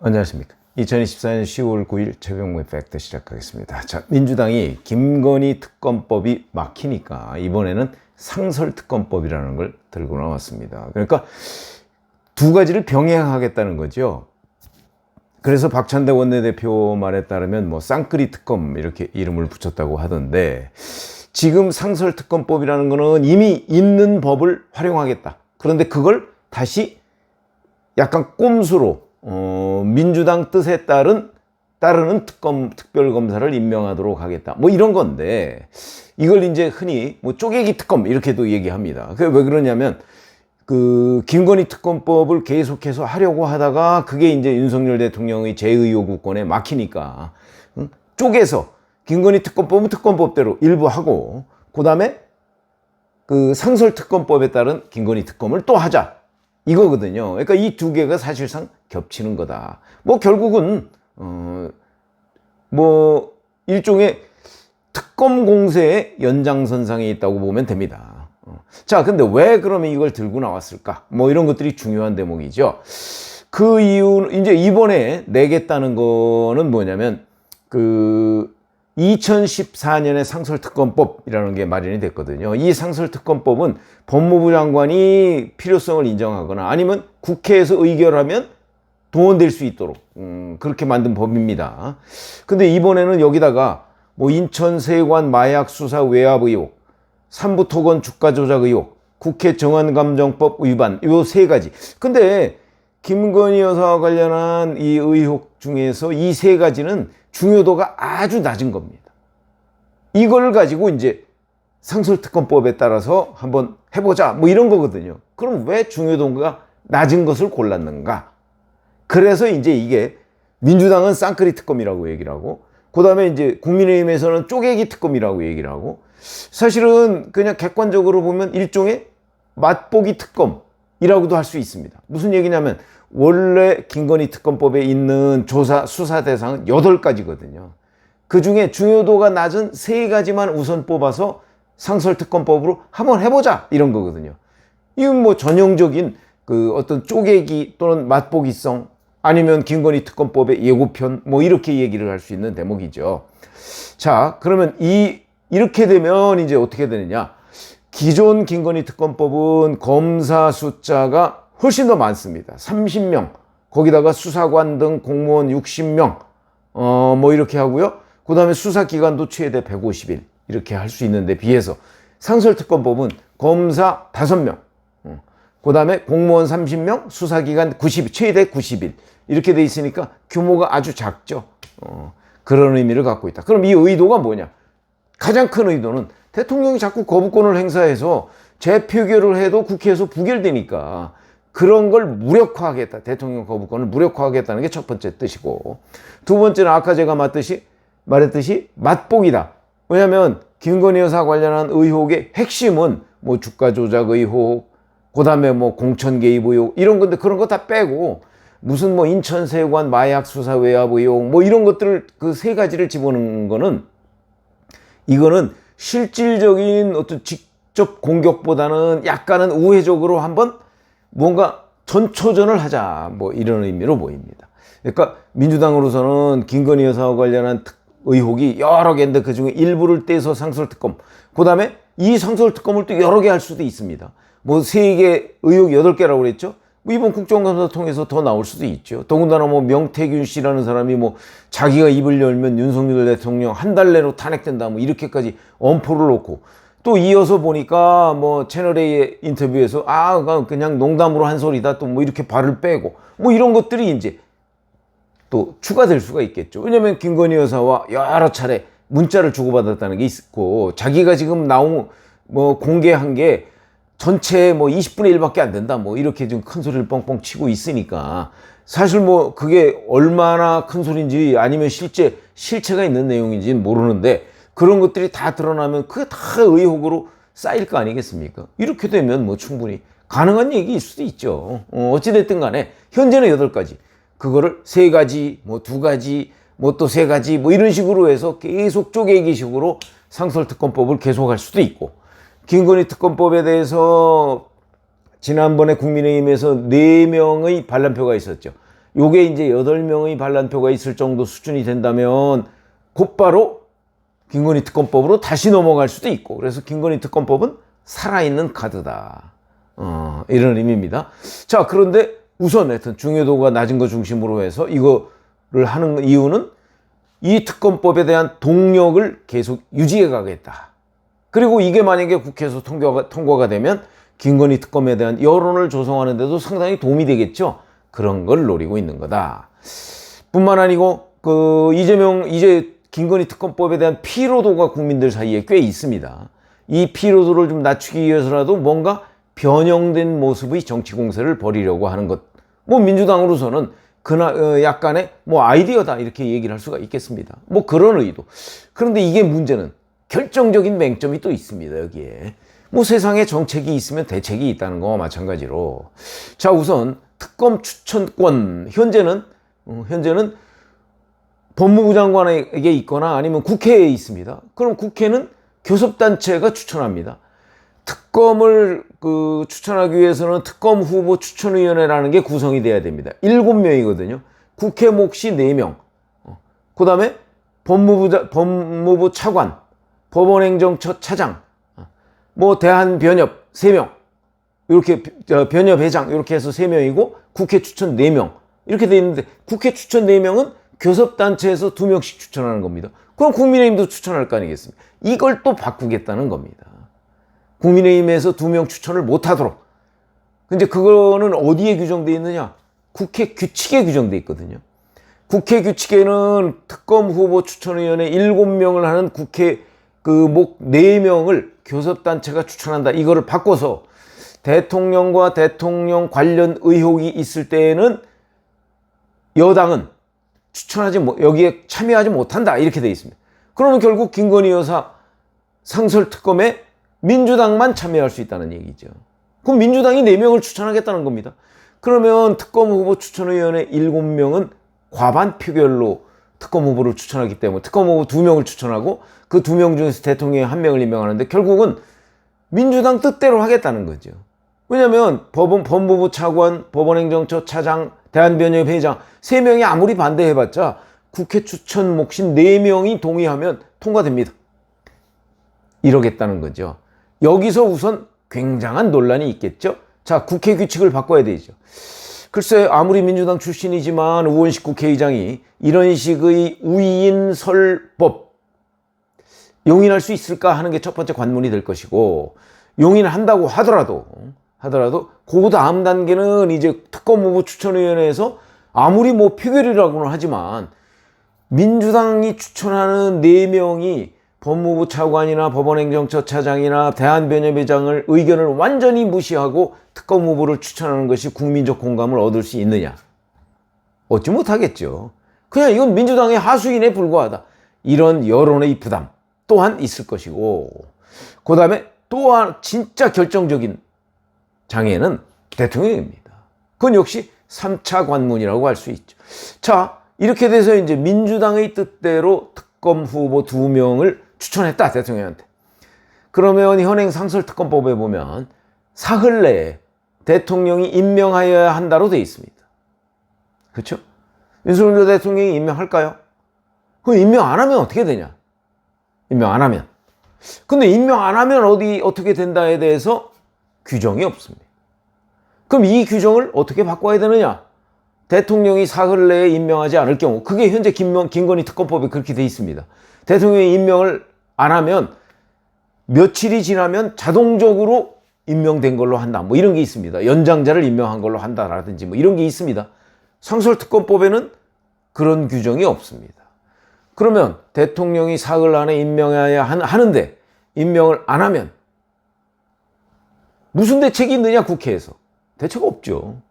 안녕하십니까. 2024년 10월 9일 최경무의 팩트 시작하겠습니다. 자, 민주당이 김건희 특검법이 막히니까 이번에는 상설특검법이라는 걸 들고 나왔습니다. 그러니까 두 가지를 병행하겠다는 거죠. 그래서 박찬대 원내대표 말에 따르면 뭐 쌍끌이 특검 이렇게 이름을 붙였다고 하던데, 지금 상설특검법이라는 거는 이미 있는 법을 활용하겠다. 그런데 그걸 다시 약간 꼼수로 민주당 뜻에 따르는 특별검사를 임명하도록 하겠다. 뭐 이런 건데, 이걸 이제 흔히 뭐 쪼개기 특검 이렇게도 얘기합니다. 그게 왜 그러냐면, 그 김건희 특검법을 계속해서 하려고 하다가 그게 이제 윤석열 대통령의 재의호구권에 막히니까 쪼개서 김건희 특검법은 특검법대로 일부 하고, 그 다음에 그 상설특검법에 따른 김건희 특검을 또 하자, 이거거든요. 그러니까 이 두 개가 사실상 겹치는 거다. 뭐 결국은 뭐 일종의 특검 공세의 연장선상에 있다고 보면 됩니다. 자, 근데 왜 그러면 이걸 들고 나왔을까? 뭐 이런 것들이 중요한 대목이죠. 그 이유는 이제 이번에 내겠다는 거는 뭐냐면, 그 2014년에 상설특검법이라는 게 마련이 됐거든요. 이 상설특검법은 법무부 장관이 필요성을 인정하거나 아니면 국회에서 의결하면 동원될 수 있도록 그렇게 만든 법입니다. 근데 이번에는 여기다가 뭐 인천세관 마약 수사 외압 의혹, 삼부토건 주가 조작 의혹, 국회 정원감정법 위반, 요 세 가지. 근데 김건희 여사와 관련한 이 의혹 중에서 이 세 가지는 중요도가 아주 낮은 겁니다. 이걸 가지고 이제 상설특검법에 따라서 한번 해보자, 뭐 이런 거거든요. 그럼 왜 중요도가 낮은 것을 골랐는가? 그래서 이제 이게 민주당은 쌍끌이 특검이라고 얘기를 하고, 그 다음에 이제 국민의힘에서는 쪼개기 특검이라고 얘기를 하고, 사실은 그냥 객관적으로 보면 일종의 맛보기 특검이라고도 할 수 있습니다. 무슨 얘기냐면, 원래 김건희 특검법에 있는 수사 대상은 8가지거든요. 그 중에 중요도가 낮은 3가지만 우선 뽑아서 상설특검법으로 한번 해보자, 이런 거거든요. 이건 뭐 전형적인 그 어떤 쪼개기 또는 맛보기성, 아니면 김건희 특검법의 예고편, 뭐 이렇게 얘기를 할 수 있는 대목이죠. 자, 그러면 이렇게 되면 이제 어떻게 되느냐. 기존 김건희 특검법은 검사 숫자가 훨씬 더 많습니다. 30명, 거기다가 수사관 등 공무원 60명, 뭐 이렇게 하고요. 그 다음에 수사기간도 최대 150일 이렇게 할 수 있는데 비해서 상설특검법은 검사 5명, 그 다음에 공무원 30명, 수사기간 90일, 최대 90일 이렇게 돼 있으니까 규모가 아주 작죠. 그런 의미를 갖고 있다. 그럼 이 의도가 뭐냐? 가장 큰 의도는 대통령이 자꾸 거부권을 행사해서 재표결을 해도 국회에서 부결되니까 그런 걸 무력화하겠다. 대통령 거부권을 무력화하겠다는 게 첫 번째 뜻이고, 두 번째는 아까 제가 말했듯이 맛보기다. 왜냐하면 김건희 여사 관련한 의혹의 핵심은 뭐 주가 조작 의혹, 그 다음에 뭐 공천 개입 의혹 이런 건데, 그런 거 다 빼고 무슨 뭐 인천세관 마약 수사 외압 의혹 뭐 이런 것들을 그 3가지를 집어넣은 거는, 이거는 실질적인 어떤 직접 공격보다는 약간은 우회적으로 한번 뭔가 전초전을 하자, 뭐 이런 의미로 보입니다. 그러니까 민주당으로서는 김건희 여사와 관련한 의혹이 여러 개인데 그 중에 일부를 떼서 상설특검, 그 다음에 이 상설특검을 또 여러 개 할 수도 있습니다. 뭐 3개, 의혹 8개라고 그랬죠. 뭐 이번 국정감사 통해서 더 나올 수도 있죠. 더군다나 뭐 명태균 씨라는 사람이 뭐 자기가 입을 열면 윤석열 대통령 한 달 내로 탄핵된다, 뭐 이렇게까지 엄포를 놓고, 또 이어서 보니까 뭐 채널A 인터뷰에서 그냥 농담으로 한 소리다, 또 뭐 이렇게 발을 빼고, 뭐 이런 것들이 이제 또 추가될 수가 있겠죠. 왜냐면 김건희 여사와 여러 차례 문자를 주고받았다는 게 있고, 자기가 지금 뭐 공개한 게 전체 뭐 20분의 1밖에 안 된다, 뭐 이렇게 좀 큰 소리를 뻥뻥 치고 있으니까, 사실 뭐 그게 얼마나 큰 소리인지 아니면 실체가 있는 내용인지는 모르는데, 그런 것들이 다 드러나면 그게 다 의혹으로 쌓일 거 아니겠습니까? 이렇게 되면 뭐 충분히 가능한 얘기일 수도 있죠. 어찌됐든 간에 현재는 8가지, 그거를 3가지, 뭐 2가지, 뭐 또 3가지, 뭐 이런 식으로 해서 계속 쪼개기식으로 상설특검법을 계속할 수도 있고, 김건희 특검법에 대해서 지난번에 국민의힘에서 4명의 반란표가 있었죠. 요게 이제 8명의 반란표가 있을 정도 수준이 된다면 곧바로 김건희 특검법으로 다시 넘어갈 수도 있고, 그래서 김건희 특검법은 살아있는 카드다. 이런 의미입니다. 자, 그런데 우선 하여튼 중요도가 낮은 거 중심으로 해서 이거를 하는 이유는 이 특검법에 대한 동력을 계속 유지해 가겠다. 그리고 이게 만약에 국회에서 통과가 되면 김건희 특검에 대한 여론을 조성하는 데도 상당히 도움이 되겠죠. 그런 걸 노리고 있는 거다. 뿐만 아니고 이제 김건희 특검법에 대한 피로도가 국민들 사이에 꽤 있습니다. 이 피로도를 좀 낮추기 위해서라도 뭔가 변형된 모습의 정치 공세를 벌이려고 하는 것. 뭐 민주당으로서는 약간의 뭐 아이디어다 이렇게 얘기를 할 수가 있겠습니다. 뭐 그런 의도. 그런데 이게 문제는 결정적인 맹점이 또 있습니다. 여기에. 뭐 세상에 정책이 있으면 대책이 있다는 거와 마찬가지로. 자, 우선 특검 추천권. 현재는 법무부 장관에게 있거나 아니면 국회에 있습니다. 그럼 국회는 교섭단체가 추천합니다. 특검을 추천하기 위해서는 특검 후보 추천위원회라는 게 구성이 돼야 됩니다. 7명이거든요. 국회 몫이 4명. 그 다음에 법무부 차관, 법원행정처 차장, 뭐 대한변협 3명, 이렇게 변협회장 이렇게 해서 3명이고 국회 추천 4명 이렇게 돼 있는데, 국회 추천 4명은 교섭단체에서 2명씩 추천하는 겁니다. 그럼 국민의힘도 추천할 거 아니겠습니까? 이걸 또 바꾸겠다는 겁니다. 국민의힘에서 2명 추천을 못하도록. 근데 그거는 어디에 규정되어 있느냐? 국회 규칙에 규정되어 있거든요. 국회 규칙에는 특검 후보 추천위원회 7명을 하는 국회 목 4명을 교섭단체가 추천한다. 이거를 바꿔서 대통령과 대통령 관련 의혹이 있을 때에는 여당은 여기에 참여하지 못한다. 이렇게 되어 있습니다. 그러면 결국 김건희 여사 상설특검에 민주당만 참여할 수 있다는 얘기죠. 그럼 민주당이 4명을 추천하겠다는 겁니다. 그러면 특검 후보 추천위원회 7명은 과반 표결로 특검 후보를 추천하기 때문에 특검 후보 2명을 추천하고 그 2명 중에서 대통령이 1명을 임명하는데 결국은 민주당 뜻대로 하겠다는 거죠. 왜냐하면 법무부 차관, 법원행정처 차장, 대한변협 회장 3명이 아무리 반대해봤자 국회 추천 몫인 4명이 동의하면 통과됩니다. 이러겠다는 거죠. 여기서 우선 굉장한 논란이 있겠죠. 자, 국회 규칙을 바꿔야 되죠. 글쎄, 아무리 민주당 출신이지만 우원식 국회의장이 이런 식의 우인설법 용인할 수 있을까 하는 게 첫 번째 관문이 될 것이고, 용인한다고 하더라도 그 다음 단계는 이제 특검 후보 추천위원회에서 아무리 뭐 표결이라고는 하지만 민주당이 추천하는 4명이 법무부 차관이나 법원행정처 차장이나 대한변협회장을 의견을 완전히 무시하고 특검 후보를 추천하는 것이 국민적 공감을 얻을 수 있느냐? 얻지 못하겠죠. 그냥 이건 민주당의 하수인에 불과하다. 이런 여론의 부담 또한 있을 것이고, 그 다음에 또한 진짜 결정적인 장애는 대통령입니다. 그건 역시 3차 관문이라고 할 수 있죠. 자, 이렇게 돼서 이제 민주당의 뜻대로 특검 후보 2명을 추천했다, 대통령한테. 그러면 현행 상설특검법에 보면 사흘 내에 대통령이 임명하여야 한다로 되어 있습니다. 그렇죠? 윤석열 대통령이 임명할까요? 그럼 임명 안 하면 어떻게 되냐? 임명 안 하면. 근데 임명 안 하면 어떻게 된다에 대해서 규정이 없습니다. 그럼 이 규정을 어떻게 바꿔야 되느냐? 대통령이 사흘 내에 임명하지 않을 경우, 그게 현재 김건희 특검법에 그렇게 돼 있습니다. 대통령이 임명을 안 하면 며칠이 지나면 자동적으로 임명된 걸로 한다. 뭐 이런 게 있습니다. 연장자를 임명한 걸로 한다라든지 뭐 이런 게 있습니다. 상설특검법에는 그런 규정이 없습니다. 그러면 대통령이 사흘 안에 임명해야 하는데 임명을 안 하면 무슨 대책이 있느냐, 국회에서? 대책 없죠.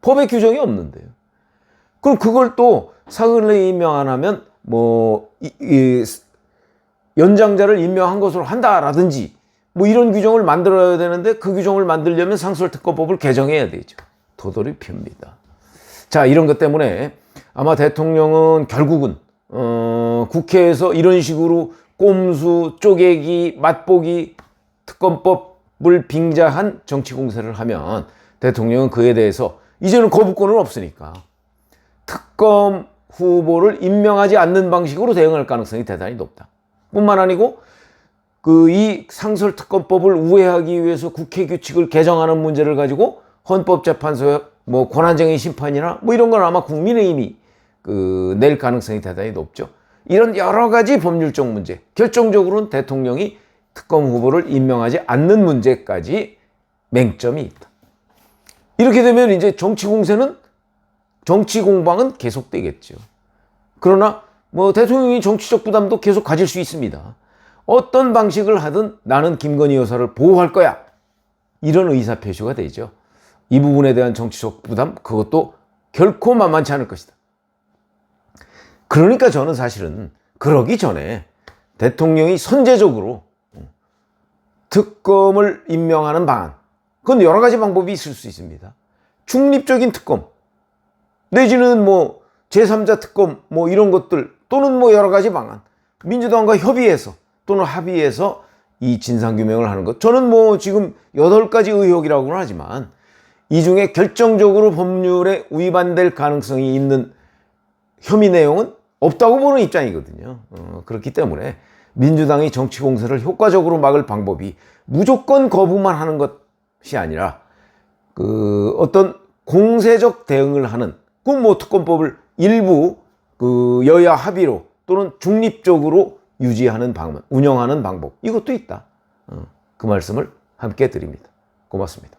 법에 규정이 없는데요. 그럼 그걸 또 사흘 내에 임명 안 하면 연장자를 임명한 것으로 한다라든지 뭐 이런 규정을 만들어야 되는데, 그 규정을 만들려면 상설특검법을 개정해야 되죠. 도돌이 핍니다. 자, 이런 것 때문에 아마 대통령은 결국은 국회에서 이런 식으로 꼼수, 쪼개기, 맛보기, 특검법을 빙자한 정치 공세를 하면 대통령은 그에 대해서 이제는 거부권은 없으니까 특검 후보를 임명하지 않는 방식으로 대응할 가능성이 대단히 높다. 뿐만 아니고 이 상설특검법을 우회하기 위해서 국회 규칙을 개정하는 문제를 가지고 헌법재판소의 권한쟁의 심판이나 이런 건 아마 국민의힘이 낼 가능성이 대단히 높죠. 이런 여러 가지 법률적 문제, 결정적으로는 대통령이 특검 후보를 임명하지 않는 문제까지 맹점이 있다. 이렇게 되면 이제 정치 공방은 계속되겠죠. 그러나 대통령이 정치적 부담도 계속 가질 수 있습니다. 어떤 방식을 하든 나는 김건희 여사를 보호할 거야. 이런 의사표시가 되죠. 이 부분에 대한 정치적 부담, 그것도 결코 만만치 않을 것이다. 그러니까 저는 사실은 그러기 전에 대통령이 선제적으로 특검을 임명하는 방안, 그건 여러 가지 방법이 있을 수 있습니다. 중립적인 특검, 내지는 제3자 특검 이런 것들, 또는 여러 가지 방안, 민주당과 협의해서 또는 합의해서 이 진상규명을 하는 것. 저는 지금 8가지 의혹이라고는 하지만 이 중에 결정적으로 법률에 위반될 가능성이 있는 혐의 내용은 없다고 보는 입장이거든요. 그렇기 때문에 민주당이 정치 공세를 효과적으로 막을 방법이 무조건 거부만 하는 것이 아니라 어떤 공세적 대응을 하는 특검법을 일부 여야 합의로 또는 중립적으로 유지하는 방법, 운영하는 방법, 이것도 있다. 그 말씀을 함께 드립니다. 고맙습니다.